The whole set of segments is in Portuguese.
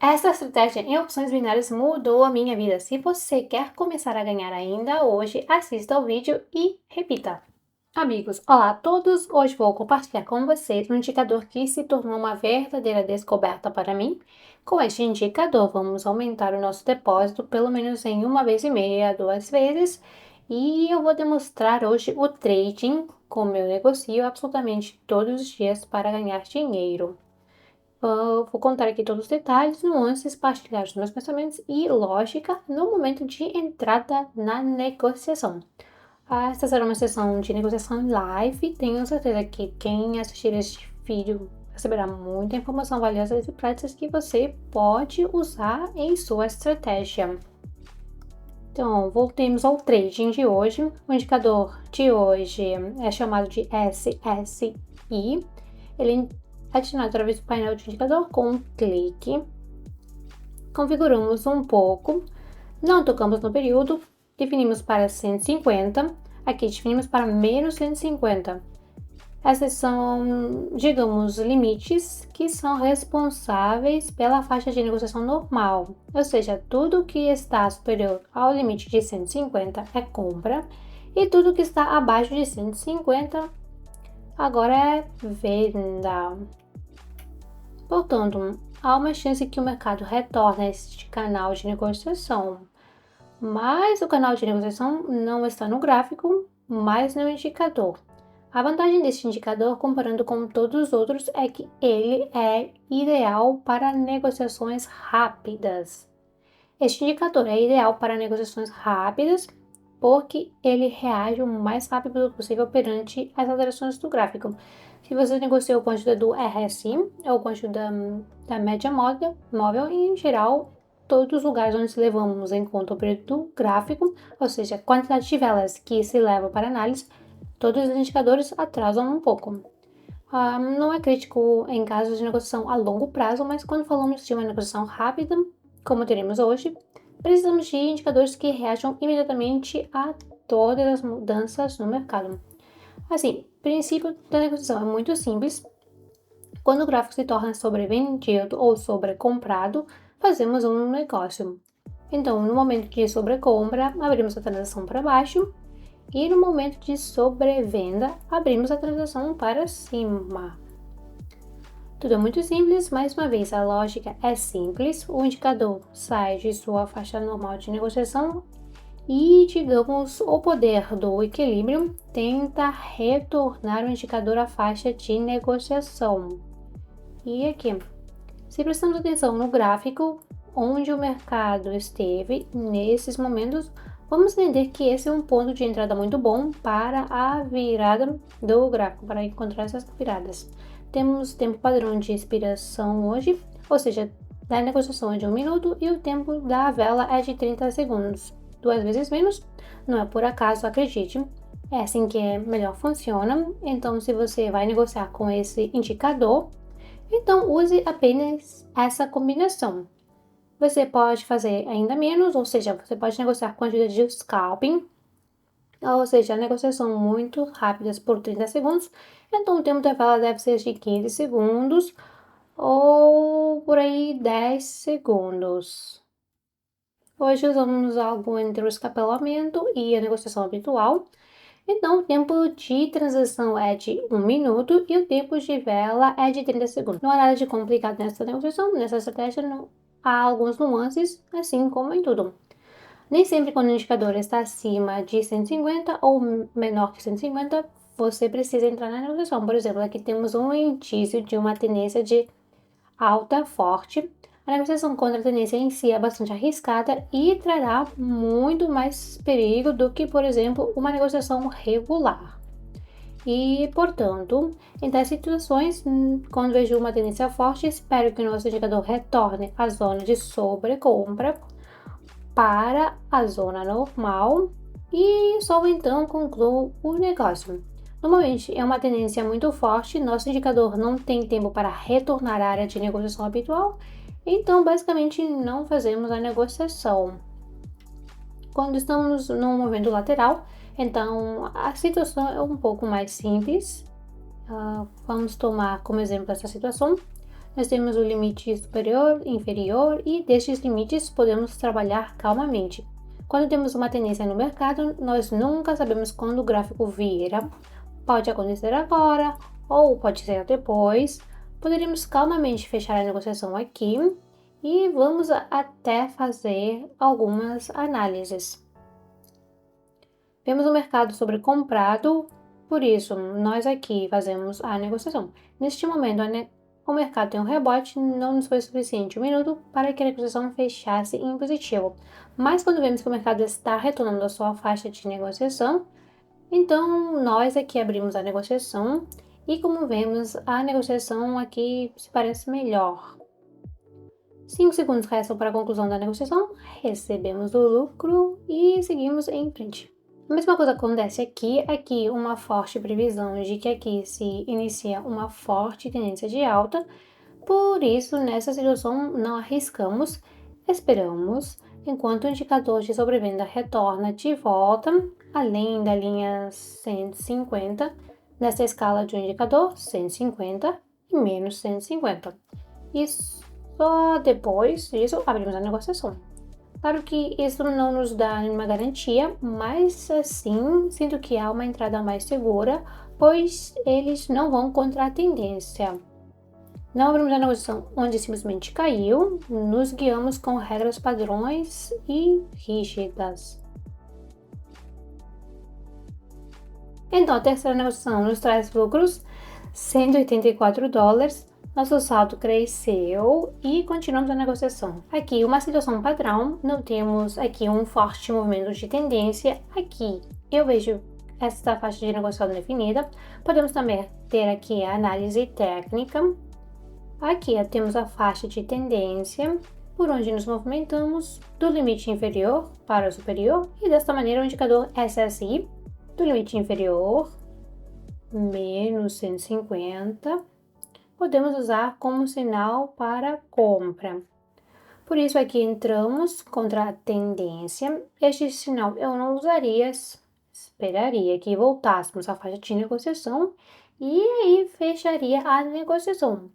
Essa estratégia em opções binárias mudou a minha vida. Se você quer começar a ganhar ainda hoje, assista ao vídeo e repita. Amigos, olá a todos! Hoje vou compartilhar com vocês um indicador que se tornou uma verdadeira descoberta para mim. Com este indicador, vamos aumentar o nosso depósito pelo menos em uma vez e meia, 2 vezes. E eu vou demonstrar hoje o trading, como eu negocio absolutamente todos os dias para ganhar dinheiro. Vou contar aqui todos os detalhes, nuances, partilhar os meus pensamentos e lógica no momento de entrada na negociação. Esta será uma sessão de negociação live. Tenho certeza que quem assistir este vídeo receberá muita informação valiosa e práticas que você pode usar em sua estratégia. Então, voltemos ao trading de hoje. O indicador de hoje é chamado de SSI. Ele adicionado através do painel de indicador com um clique. Configuramos um pouco, não tocamos no período, definimos para 150, aqui definimos para menos 150. Essas são, digamos, limites que são responsáveis pela faixa de negociação normal, ou seja, tudo que está superior ao limite de 150 é compra e tudo que está abaixo de 150 agora é venda. Portanto, há uma chance que o mercado retorne a este canal de negociação, mas o canal de negociação não está no gráfico, mas no indicador. A vantagem deste indicador, comparando com todos os outros, é que ele é ideal para negociações rápidas. Este indicador é ideal para negociações rápidas porque ele reage o mais rápido possível perante as alterações do gráfico. Se você negociou com a ajuda do RSI ou com a ajuda da média móvel, em geral, todos os lugares onde se levamos em conta o período do gráfico, ou seja, a quantidade de velas que se leva para análise, todos os indicadores atrasam um pouco. Não é crítico em casos de negociação a longo prazo, mas quando falamos de uma negociação rápida, como teremos hoje, precisamos de indicadores que reajam imediatamente a todas as mudanças no mercado. Assim, o princípio da negociação é muito simples. Quando o gráfico se torna sobrevendido ou sobrecomprado, fazemos um negócio. Então, no momento de sobrecompra, abrimos a transação para baixo e no momento de sobrevenda, abrimos a transação para cima. Tudo é muito simples, mais uma vez, a lógica é simples, o indicador sai de sua faixa normal de negociação e, digamos, o poder do equilíbrio tenta retornar o indicador à faixa de negociação. E aqui, se prestamos atenção no gráfico onde o mercado esteve nesses momentos, vamos entender que esse é um ponto de entrada muito bom para a virada do gráfico, para encontrar essas viradas. Temos tempo padrão de expiração hoje, ou seja, da negociação é de 1 minuto e o tempo da vela é de 30 segundos. 2 vezes menos, não é por acaso, acredite. É assim que melhor funciona. Então, se você vai negociar com esse indicador, então use apenas essa combinação. Você pode fazer ainda menos, ou seja, você pode negociar com a ajuda de scalping, ou seja, a negociação muito rápidas por 30 segundos, então o tempo da vela deve ser de 15 segundos ou por aí 10 segundos. Hoje usamos algo entre o escapelamento e a negociação habitual, então o tempo de transação é de 1 minuto e o tempo de vela é de 30 segundos. Não há nada de complicado nessa negociação, nessa estratégia não há algumas nuances, assim como em tudo. Nem sempre quando o indicador está acima de 150 ou menor que 150, você precisa entrar na negociação. Por exemplo, aqui temos um indício de uma tendência de alta forte. A negociação contra a tendência em si é bastante arriscada e trará muito mais perigo do que, por exemplo, uma negociação regular. E, portanto, em tais situações, quando vejo uma tendência forte, espero que o nosso indicador retorne à zona de sobrecompra para a zona normal e só então concluo o negócio. Normalmente é uma tendência muito forte, nosso indicador não tem tempo para retornar à área de negociação habitual, então basicamente não fazemos a negociação. Quando estamos no movimento lateral, então a situação é um pouco mais simples. Vamos tomar como exemplo essa situação. nós temos o limite superior, inferior e destes limites podemos trabalhar calmamente. Quando temos uma tendência no mercado, nós nunca sabemos quando o gráfico vira. Pode acontecer agora ou pode ser depois. Poderíamos calmamente fechar a negociação aqui e vamos até fazer algumas análises. Vemos o mercado sobrecomprado, por isso nós aqui fazemos a negociação. Neste momento, o mercado tem um rebote, não nos foi suficiente um minuto para que a negociação fechasse em positivo. Mas quando vemos que o mercado está retornando à sua faixa de negociação, então nós aqui abrimos a negociação e como vemos, a negociação aqui se parece melhor. 5 segundos restam para a conclusão da negociação, recebemos o lucro e seguimos em frente. A mesma coisa acontece aqui uma forte previsão de que aqui se inicia uma forte tendência de alta, por isso nessa situação não arriscamos, esperamos, enquanto o indicador de sobrevenda retorna de volta, além da linha 150, nessa escala de um indicador 150 e menos 150. E só depois disso abrimos a negociação. Claro que isso não nos dá nenhuma garantia, mas assim sinto que há uma entrada mais segura, pois eles não vão contra a tendência. Não abrimos a negociação onde simplesmente caiu, nos guiamos com regras padrões e rígidas. Então, a terceira negociação nos traz lucros, $184. Nosso saldo cresceu e continuamos a negociação. Aqui, uma situação padrão, não temos aqui um forte movimento de tendência. Aqui, eu vejo essa faixa de negociação definida. Podemos também ter aqui a análise técnica. Aqui, temos a faixa de tendência, por onde nos movimentamos do limite inferior para o superior. E desta maneira, o indicador SSI do limite inferior, menos 150, podemos usar como sinal para compra. Por isso aqui entramos contra a tendência. Este sinal eu não usaria, esperaria que voltássemos à faixa de negociação e aí fecharia a negociação.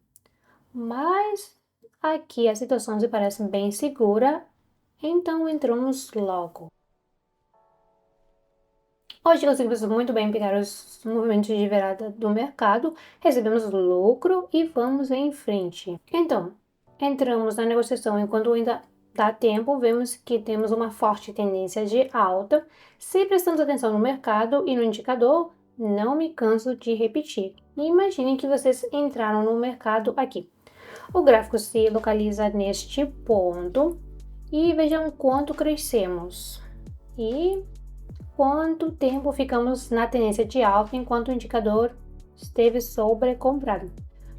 Mas aqui a situação se parece bem segura, então entramos logo. Hoje conseguimos muito bem pegar os movimentos de virada do mercado, recebemos lucro e vamos em frente. Então, entramos na negociação enquanto ainda dá tempo, vemos que temos uma forte tendência de alta. Se prestamos atenção no mercado e no indicador, não me canso de repetir. E imaginem que vocês entraram no mercado aqui. O gráfico se localiza neste ponto e vejam quanto crescemos. E quanto tempo ficamos na tendência de alta enquanto o indicador esteve sobrecomprado.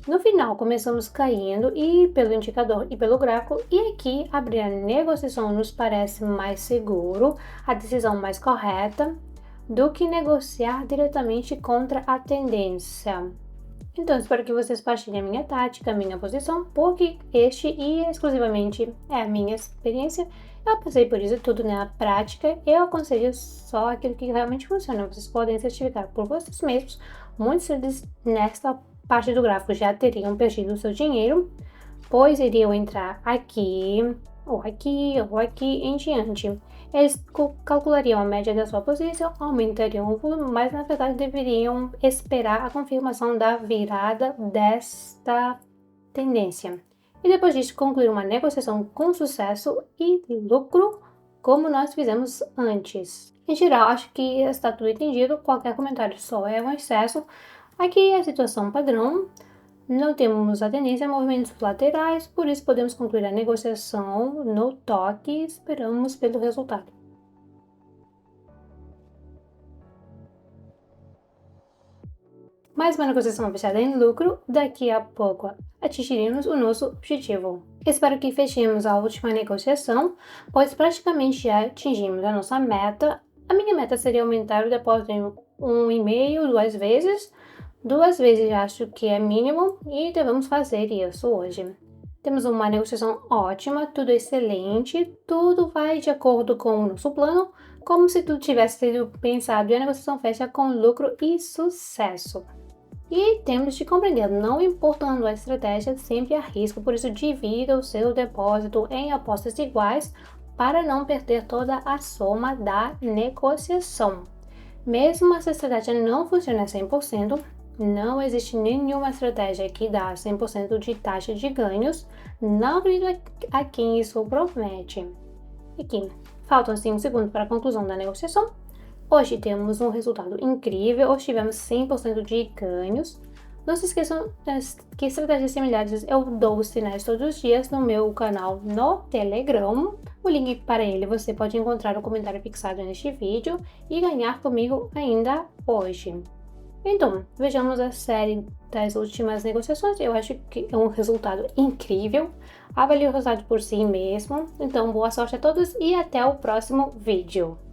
No final, começamos caindo e pelo indicador e pelo gráfico, e aqui abrir a negociação nos parece mais seguro, a decisão mais correta, do que negociar diretamente contra a tendência. Então, espero que vocês partilhem a minha tática, a minha posição, porque este e exclusivamente é a minha experiência. Eu passei por isso tudo na prática, eu aconselho só aquilo que realmente funciona. Vocês podem certificar por vocês mesmos. Muitos deles nesta parte do gráfico já teriam perdido o seu dinheiro, pois iriam entrar aqui, ou aqui, ou aqui em diante. Eles calculariam a média da sua posição, aumentariam o volume, mas na verdade deveriam esperar a confirmação da virada desta tendência. E depois disso concluir uma negociação com sucesso e lucro, como nós fizemos antes. Em geral, acho que está tudo entendido, qualquer comentário só é um excesso. Aqui é a situação padrão, não temos a tendência a movimentos laterais, por isso podemos concluir a negociação no toque e esperamos pelo resultado. Mais uma negociação fechada em lucro, daqui a pouco atingiremos o nosso objetivo. Espero que fechemos a última negociação, pois praticamente já atingimos a nossa meta. A minha meta seria aumentar o depósito em 1,5, 2 vezes. 2 vezes acho que é mínimo e devemos fazer isso hoje. Temos uma negociação ótima, tudo excelente, tudo vai de acordo com o nosso plano, como se tudo tivesse sido pensado e a negociação fecha com lucro e sucesso. E temos de compreender, não importando a estratégia, sempre há risco, por isso divida o seu depósito em apostas iguais para não perder toda a soma da negociação. Mesmo essa estratégia não funcione 100%, não existe nenhuma estratégia que dá 100% de taxa de ganhos, não acredito a quem isso promete. Aqui, faltam 5 segundos para a conclusão da negociação. Hoje temos um resultado incrível, hoje tivemos 100% de ganhos. Não se esqueçam que estratégias similares eu dou os sinais todos os dias no meu canal no Telegram. O link para ele você pode encontrar no comentário fixado neste vídeo e ganhar comigo ainda hoje. Então, vejamos a série das últimas negociações. Eu acho que é um resultado incrível. Avalie o resultado por si mesmo. Então, boa sorte a todos e até o próximo vídeo.